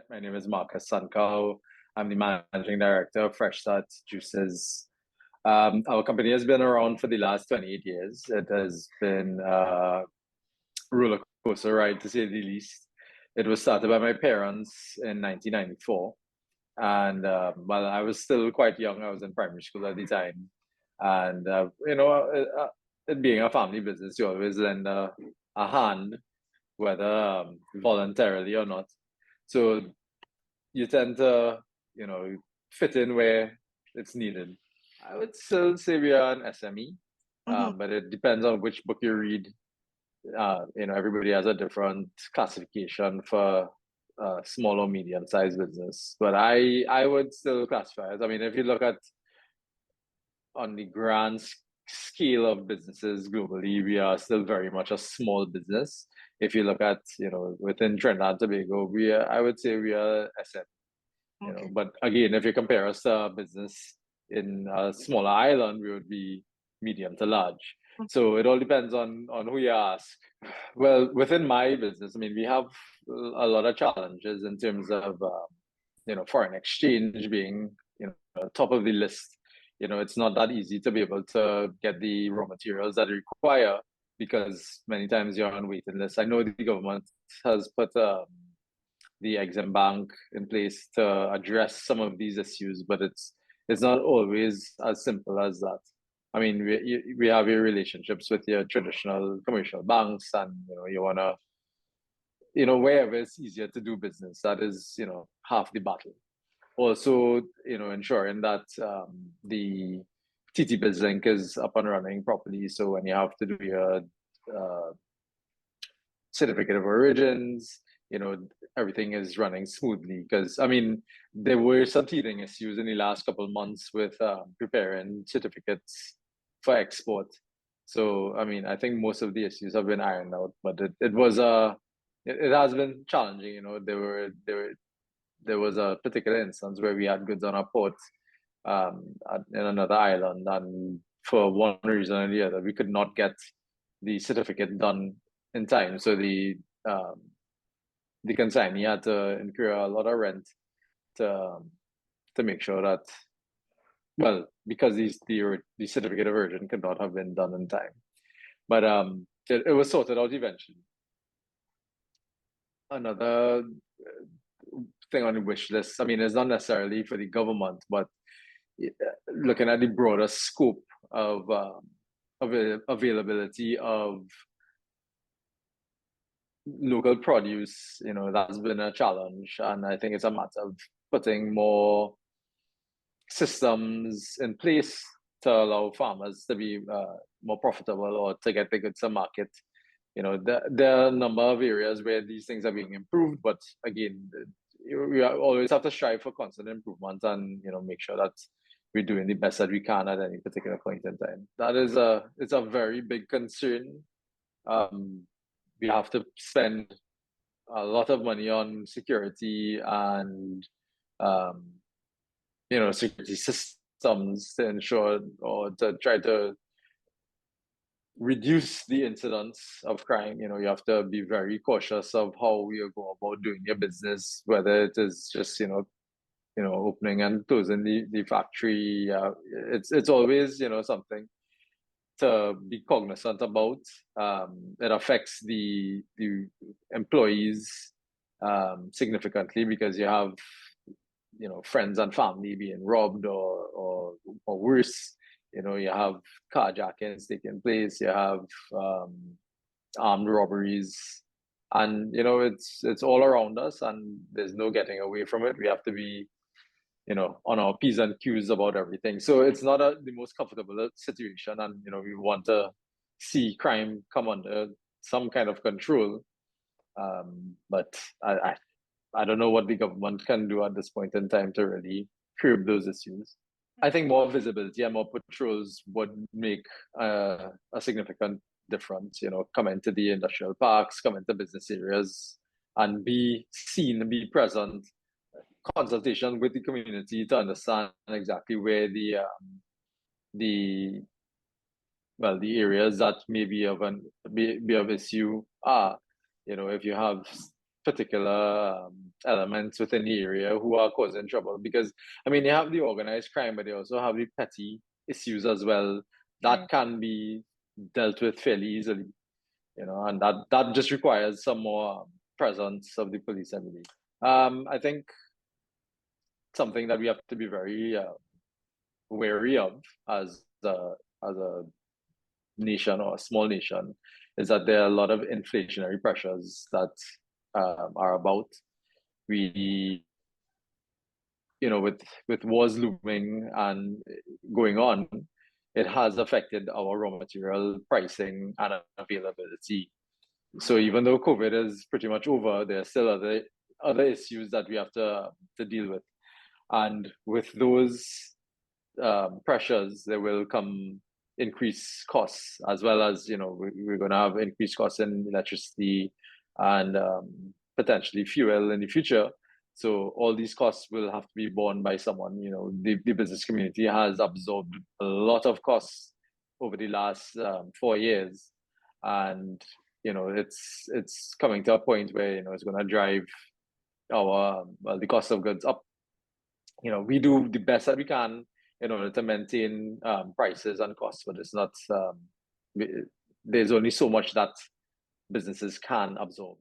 My name is Marcus Sun Kow. I'm the managing director of Fresh Start Juices. Our company has been around for the last 28 years. It has been a roller coaster ride, to say the least. It was started by my parents in 1994. And while I was still quite young, I was in primary school at the time. And, it being a family business, you always lend a hand, whether voluntarily or not. So you tend to, fit in where it's needed. I would still say we are an SME, Mhm. but it depends on which book you read. Everybody has a different classification for small or medium-sized business, but I would still classify it. I mean, if you look at on the grand scale of businesses globally, we are still very much a small business. If you look at, within Trinidad and Tobago, I would say we are SM. Okay. But again, if you compare us to a business in a smaller island, we would be medium to large. So it all depends on who you ask. Well, within my business, I mean, we have a lot of challenges in terms of foreign exchange being top of the list. It's not that easy to be able to get the raw materials that you require because many times you're on waiting list. I know the government has put the Exim Bank in place to address some of these issues, but it's not always as simple as that. I mean, we have your relationships with your traditional commercial banks, and you wanna, wherever it's easier to do business, that is, half the battle. Also, ensuring that the TT BizLink is up and running properly. So when you have to do your uh, certificate of origins, everything is running smoothly. Because I mean, there were some teething issues in the last couple of months with preparing certificates for export. So I mean, I think most of the issues have been ironed out, but it has been challenging. There was a particular instance where we had goods on our port in another island, and for one reason or the other, we could not get the certificate done in time. So the consignee had to incur a lot of rent to to make sure that, well, because the certificate of origin could not have been done in time. But it was sorted out eventually. Another thing on the wish list, I mean, it's not necessarily for the government, but looking at the broader scope of availability of local produce, that's been a challenge. And I think it's a matter of putting more systems in place to allow farmers to be more profitable or to get the goods to market. There are a number of areas where these things are being improved, but again, we always have to strive for constant improvement and make sure that we're doing the best that we can at any particular point in time. It's a very big concern. We have to spend a lot of money on security and security systems to ensure or to try to reduce the incidence of crime. You have to be very cautious of how you go about doing your business, whether it is just opening and closing the factory. It's always something to be cognizant about. It affects the employees significantly because you have friends and family being robbed or worse. You have carjackings taking place. You have armed robberies, and it's all around us, and there's no getting away from it. We have to be on our P's and Q's about everything. So it's not the most comfortable situation, and we want to see crime come under some kind of control. But I don't know what the government can do at this point in time to really curb those issues. I think more visibility and more patrols would make a significant difference. Come into the industrial parks, come into business areas, and be seen, be present, consultation with the community to understand exactly where the the areas that may be of issue are. If you have particular elements within the area who are causing trouble. Because I mean, you have the organized crime, but they also have the petty issues as well that can be dealt with fairly easily. And that just requires some more presence of the police every day. I think something that we have to be very wary of as a nation or a small nation is that there are a lot of inflationary pressures that are about. We, with wars looming and going on, it has affected our raw material pricing and availability. So even though COVID is pretty much over, there are still other issues that we have to deal with. And with those pressures, there will come increased costs, as well as we're going to have increased costs in electricity and potentially fuel in the future. So all these costs will have to be borne by someone. The business community has absorbed a lot of costs over the last 4 years, and it's coming to a point where it's going to drive the cost of goods up. We do the best that we can in order to maintain prices and costs, but it's not. There's only so much that businesses can absorb.